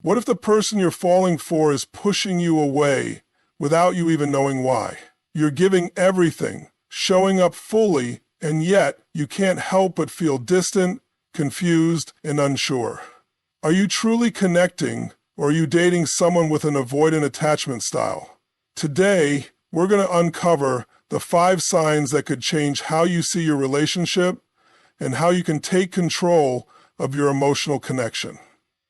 What if the person you're falling for is pushing you away without you even knowing why? You're giving everything, showing up fully, and yet you can't help but feel distant, confused, and unsure. Are you truly connecting, or are you dating someone with an avoidant attachment style? Today, we're going to uncover the 5 signs that could change how you see your relationship and how you can take control of your emotional connection.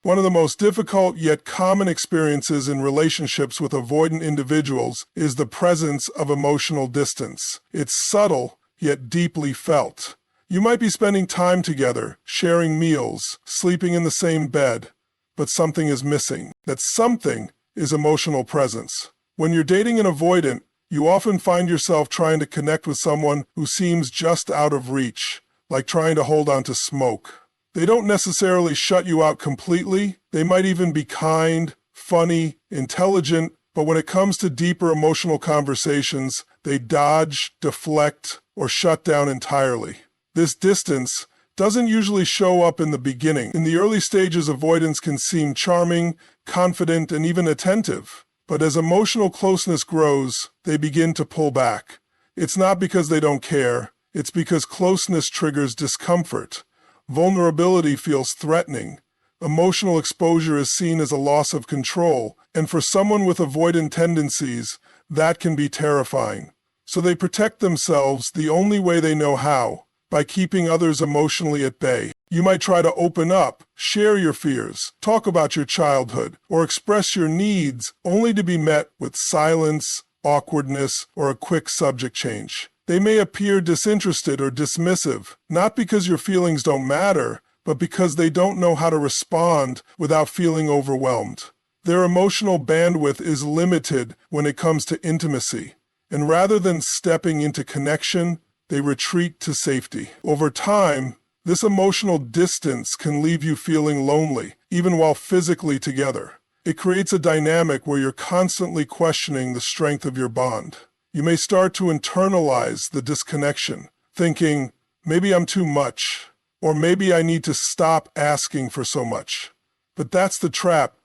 One of the most difficult yet common experiences in relationships with avoidant individuals is the presence of emotional distance. It's subtle, yet deeply felt. You might be spending time together, sharing meals, sleeping in the same bed, but something is missing. That something is emotional presence. When you're dating an avoidant, you often find yourself trying to connect with someone who seems just out of reach, like trying to hold on to smoke. They don't necessarily shut you out completely. They might even be kind, funny, intelligent, but when it comes to deeper emotional conversations, they dodge, deflect, or shut down entirely. This distance doesn't usually show up in the beginning. In the early stages, avoidance can seem charming, confident, and even attentive. But as emotional closeness grows, they begin to pull back. It's not because they don't care, it's because closeness triggers discomfort. Vulnerability feels threatening. Emotional exposure is seen as a loss of control, and for someone with avoidant tendencies, that can be terrifying. So they protect themselves the only way they know how, by keeping others emotionally at bay. You might try to open up, share your fears, talk about your childhood, or express your needs, only to be met with silence, awkwardness, or a quick subject change. They may appear disinterested or dismissive, not because your feelings don't matter, but because they don't know how to respond without feeling overwhelmed. Their emotional bandwidth is limited when it comes to intimacy, and rather than stepping into connection, they retreat to safety. Over time, this emotional distance can leave you feeling lonely, even while physically together. It creates a dynamic where you're constantly questioning the strength of your bond. You may start to internalize the disconnection, thinking, maybe I'm too much, or maybe I need to stop asking for so much. But that's the trap.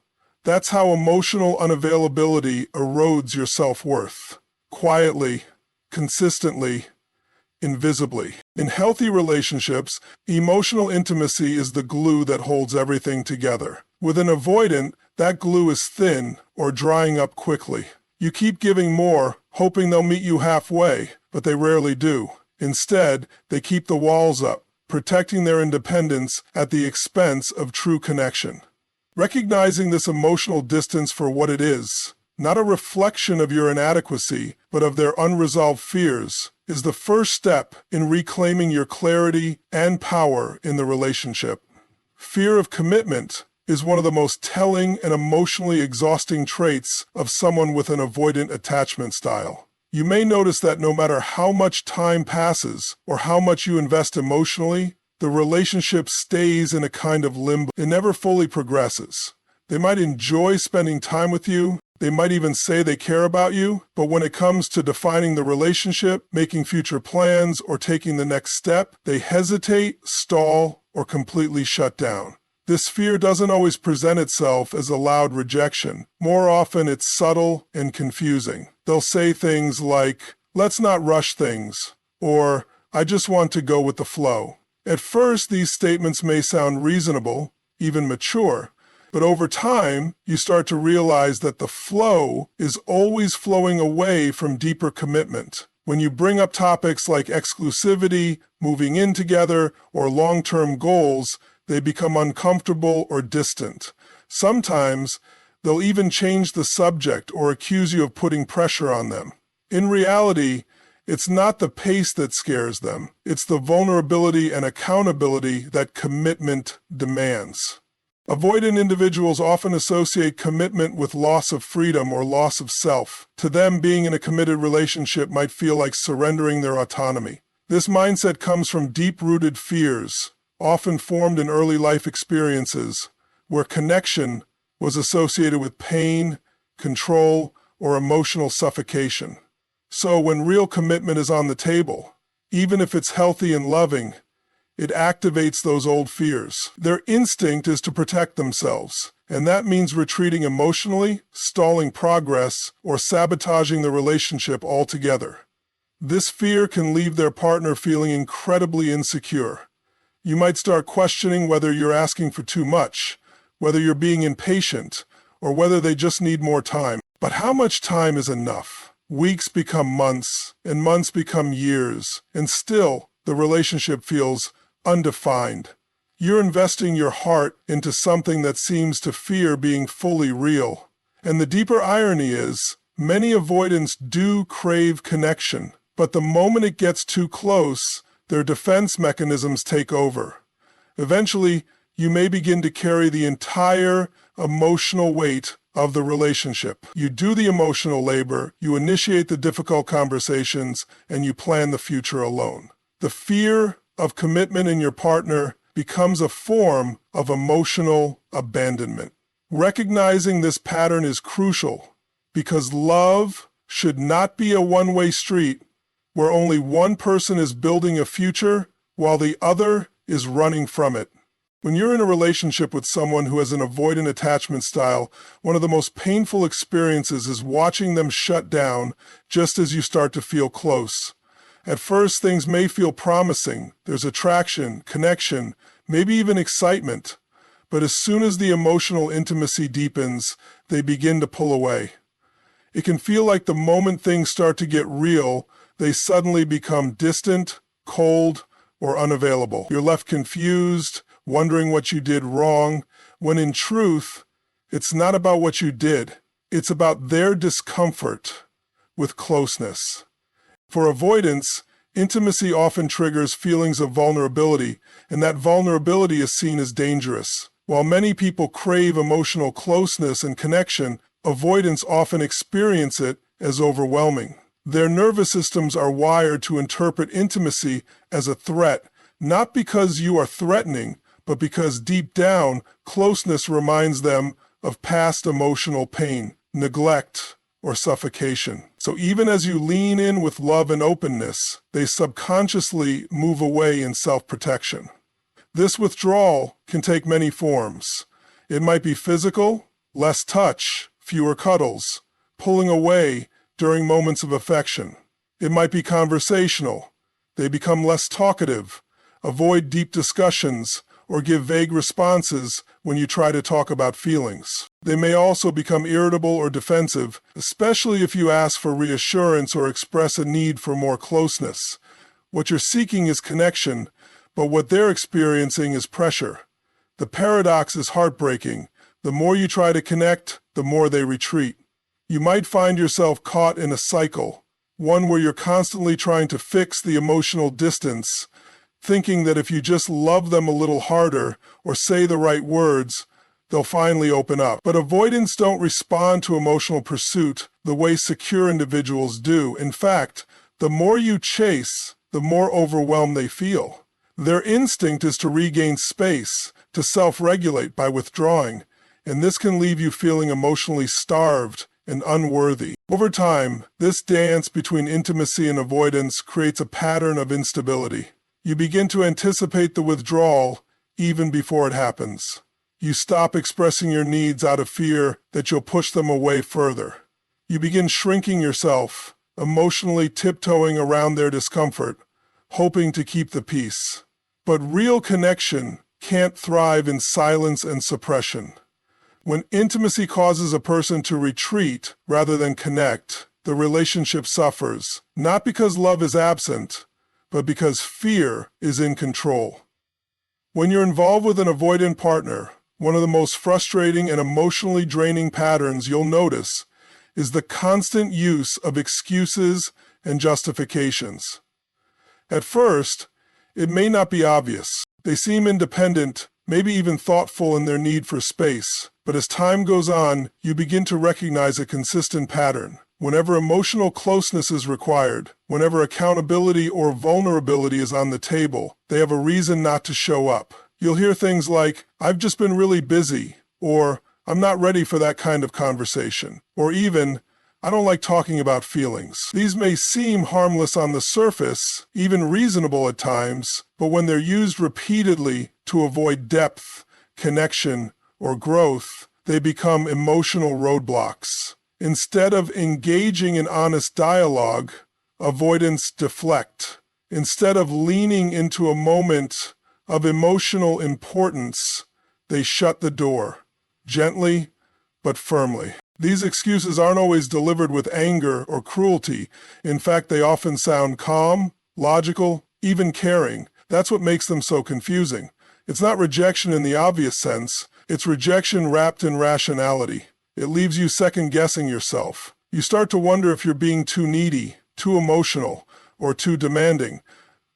That's how emotional unavailability erodes your self-worth. Quietly, consistently, invisibly. In healthy relationships, emotional intimacy is the glue that holds everything together. With an avoidant, that glue is thin or drying up quickly. You keep giving more, hoping they'll meet you halfway, but they rarely do. Instead, they keep the walls up, protecting their independence at the expense of true connection. Recognizing this emotional distance for what it is, not a reflection of your inadequacy, but of their unresolved fears, is the first step in reclaiming your clarity and power in the relationship. Fear of commitment is one of the most telling and emotionally exhausting traits of someone with an avoidant attachment style. You may notice that no matter how much time passes or how much you invest emotionally, the relationship stays in a kind of limbo. It never fully progresses. They might enjoy spending time with you, they might even say they care about you, but when it comes to defining the relationship, making future plans, or taking the next step, they hesitate, stall, or completely shut down. This fear doesn't always present itself as a loud rejection. More often, it's subtle and confusing. They'll say things like, "Let's not rush things," or "I just want to go with the flow." At first, these statements may sound reasonable, even mature, but over time, you start to realize that the flow is always flowing away from deeper commitment. When you bring up topics like exclusivity, moving in together, or long-term goals, they become uncomfortable or distant. Sometimes, they'll even change the subject or accuse you of putting pressure on them. In reality, it's not the pace that scares them. It's the vulnerability and accountability that commitment demands. Avoidant individuals often associate commitment with loss of freedom or loss of self. To them, being in a committed relationship might feel like surrendering their autonomy. This mindset comes from deep-rooted fears, often formed in early life experiences, where connection was associated with pain, control, or emotional suffocation. So when real commitment is on the table, even if it's healthy and loving, it activates those old fears. Their instinct is to protect themselves. And that means retreating emotionally, stalling progress, or sabotaging the relationship altogether. This fear can leave their partner feeling incredibly insecure. You might start questioning whether you're asking for too much, whether you're being impatient, or whether they just need more time. But how much time is enough? Weeks become months, and months become years, and still the relationship feels undefined. You're investing your heart into something that seems to fear being fully real. And the deeper irony is, many avoidants do crave connection, but the moment it gets too close, their defense mechanisms take over. Eventually, you may begin to carry the entire emotional weight of the relationship. You do the emotional labor, you initiate the difficult conversations, and you plan the future alone. The fear of commitment in your partner becomes a form of emotional abandonment. Recognizing this pattern is crucial because love should not be a one-way street where only one person is building a future while the other is running from it. When you're in a relationship with someone who has an avoidant attachment style, one of the most painful experiences is watching them shut down just as you start to feel close. At first, things may feel promising. There's attraction, connection, maybe even excitement. But as soon as the emotional intimacy deepens, they begin to pull away. It can feel like the moment things start to get real, they suddenly become distant, cold, or unavailable. You're left confused, wondering what you did wrong, when in truth, it's not about what you did. It's about their discomfort with closeness. For avoidance, intimacy often triggers feelings of vulnerability, and that vulnerability is seen as dangerous. While many people crave emotional closeness and connection, avoidants often experience it as overwhelming. Their nervous systems are wired to interpret intimacy as a threat, not because you are threatening, but because deep down, closeness reminds them of past emotional pain, neglect, or suffocation. So even as you lean in with love and openness, they subconsciously move away in self-protection. This withdrawal can take many forms. It might be physical, less touch, fewer cuddles, pulling away during moments of affection. It might be conversational. They become less talkative, avoid deep discussions, or give vague responses when you try to talk about feelings. They may also become irritable or defensive, especially if you ask for reassurance or express a need for more closeness. What you're seeking is connection, but what they're experiencing is pressure. The paradox is heartbreaking. The more you try to connect, the more they retreat. You might find yourself caught in a cycle, one where you're constantly trying to fix the emotional distance, thinking that if you just love them a little harder or say the right words, they'll finally open up. But avoidants don't respond to emotional pursuit the way secure individuals do. In fact, the more you chase, the more overwhelmed they feel. Their instinct is to regain space, to self-regulate by withdrawing, and this can leave you feeling emotionally starved and unworthy. Over time, this dance between intimacy and avoidance creates a pattern of instability. You begin to anticipate the withdrawal even before it happens. You stop expressing your needs out of fear that you'll push them away further. You begin shrinking yourself, emotionally tiptoeing around their discomfort, hoping to keep the peace. But real connection can't thrive in silence and suppression. When intimacy causes a person to retreat rather than connect, the relationship suffers, not because love is absent, but because fear is in control. When you're involved with an avoidant partner, one of the most frustrating and emotionally draining patterns you'll notice is the constant use of excuses and justifications. At first, it may not be obvious. They seem independent, maybe even thoughtful in their need for space. But as time goes on, you begin to recognize a consistent pattern. Whenever emotional closeness is required, whenever accountability or vulnerability is on the table, they have a reason not to show up. You'll hear things like, "I've just been really busy," or "I'm not ready for that kind of conversation," or even, "I don't like talking about feelings." These may seem harmless on the surface, even reasonable at times, but when they're used repeatedly to avoid depth, connection, or growth, they become emotional roadblocks. Instead of engaging in honest dialogue, avoidants deflect. Instead of leaning into a moment of emotional importance, they shut the door, gently but firmly. These excuses aren't always delivered with anger or cruelty. In fact, they often sound calm, logical, even caring. That's what makes them so confusing. It's not rejection in the obvious sense, it's rejection wrapped in rationality. It leaves you second-guessing yourself. You start to wonder if you're being too needy, too emotional, or too demanding.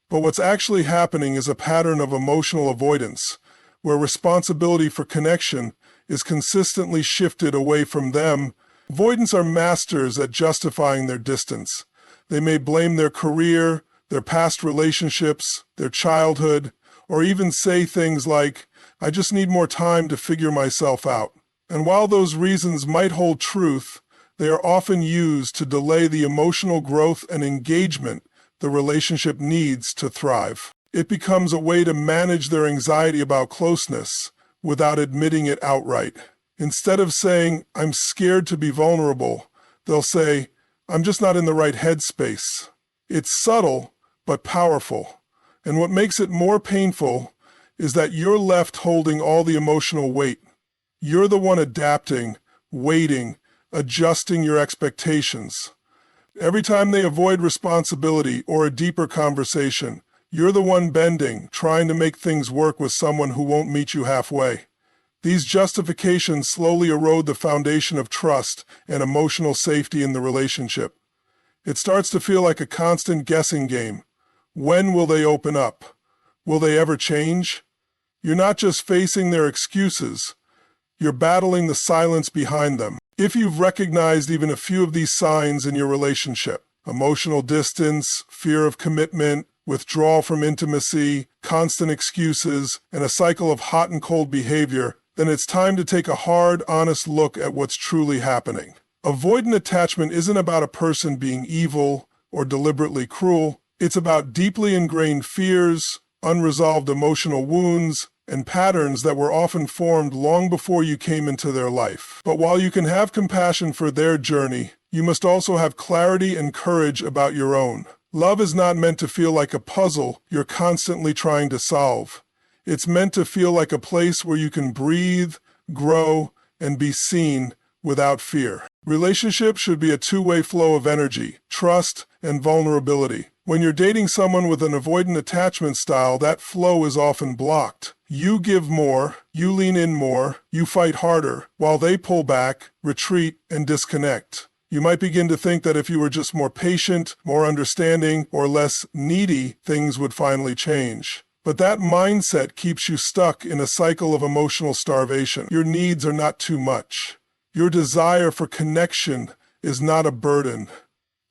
But what's actually happening is a pattern of emotional avoidance, where responsibility for connection is consistently shifted away from them. Avoidants are masters at justifying their distance. They may blame their career, their past relationships, their childhood, or even say things like, "I just need more time to figure myself out." And while those reasons might hold truth, they are often used to delay the emotional growth and engagement the relationship needs to thrive. It becomes a way to manage their anxiety about closeness without admitting it outright. Instead of saying, "I'm scared to be vulnerable," they'll say, "I'm just not in the right headspace." It's subtle, but powerful. And what makes it more painful is that you're left holding all the emotional weight. You're the one adapting, waiting, adjusting your expectations. Every time they avoid responsibility or a deeper conversation, you're the one bending, trying to make things work with someone who won't meet you halfway. These justifications slowly erode the foundation of trust and emotional safety in the relationship. It starts to feel like a constant guessing game. When will they open up? Will they ever change? You're not just facing their excuses, you're battling the silence behind them. If you've recognized even a few of these signs in your relationship, emotional distance, fear of commitment, withdrawal from intimacy, constant excuses, and a cycle of hot and cold behavior, then it's time to take a hard, honest look at what's truly happening. Avoidant attachment isn't about a person being evil or deliberately cruel. It's about deeply ingrained fears, unresolved emotional wounds, and patterns that were often formed long before you came into their life. But while you can have compassion for their journey, you must also have clarity and courage about your own. Love is not meant to feel like a puzzle you're constantly trying to solve. It's meant to feel like a place where you can breathe, grow, and be seen without fear. Relationships should be a two-way flow of energy, trust, and vulnerability. When you're dating someone with an avoidant attachment style, that flow is often blocked. You give more, you lean in more, you fight harder, while they pull back, retreat, and disconnect. You might begin to think that if you were just more patient, more understanding, or less needy, things would finally change. But that mindset keeps you stuck in a cycle of emotional starvation. Your needs are not too much. Your desire for connection is not a burden.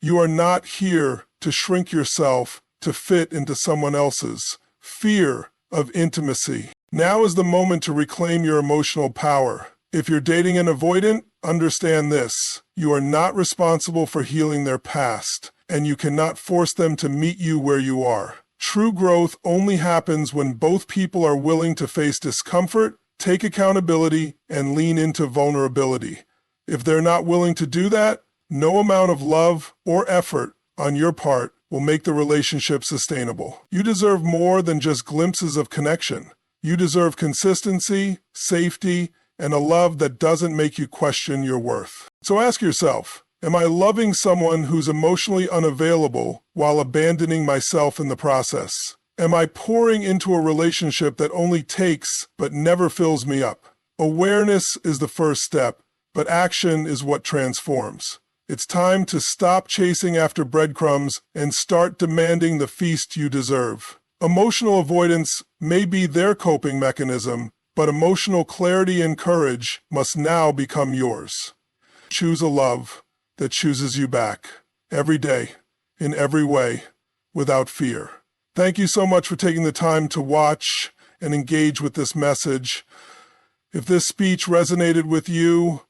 You are not here to shrink yourself to fit into someone else's fear of intimacy. Now is the moment to reclaim your emotional power. If you're dating an avoidant, understand this: you are not responsible for healing their past, and you cannot force them to meet you where you are. True growth only happens when both people are willing to face discomfort, take accountability, and lean into vulnerability. If they're not willing to do that, no amount of love or effort on your part will make the relationship sustainable. You deserve more than just glimpses of connection. You deserve consistency, safety, and a love that doesn't make you question your worth. So ask yourself, am I loving someone who's emotionally unavailable while abandoning myself in the process? Am I pouring into a relationship that only takes but never fills me up? Awareness is the first step, but action is what transforms. It's time to stop chasing after breadcrumbs and start demanding the feast you deserve. Emotional avoidance may be their coping mechanism, but emotional clarity and courage must now become yours. Choose a love that chooses you back, every day, in every way, without fear. Thank you so much for taking the time to watch and engage with this message. If this speech resonated with you,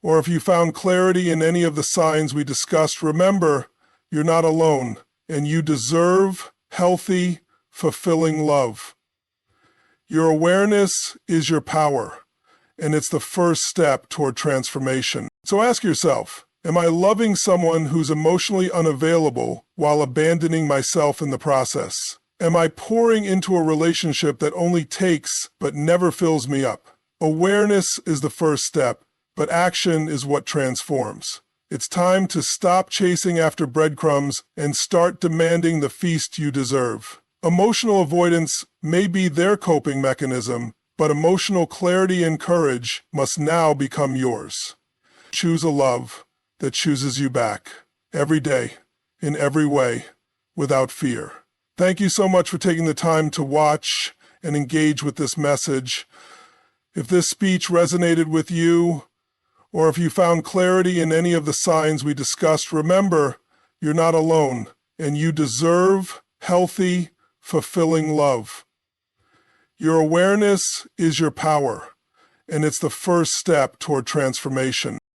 or if you found clarity in any of the signs we discussed, remember, you're not alone, and you deserve healthy, fulfilling love. Your awareness is your power, and it's the first step toward transformation. So ask yourself, am I loving someone who's emotionally unavailable while abandoning myself in the process? Am I pouring into a relationship that only takes but never fills me up? Awareness is the first step, but action is what transforms. It's time to stop chasing after breadcrumbs and start demanding the feast you deserve. Emotional avoidance may be their coping mechanism, but emotional clarity and courage must now become yours. Choose a love that chooses you back, every day, in every way, without fear. Thank you so much for taking the time to watch and engage with this message. If this speech resonated with you, or if you found clarity in any of the signs we discussed, remember, you're not alone, and you deserve healthy, fulfilling love. Your awareness is your power, and it's the first step toward transformation.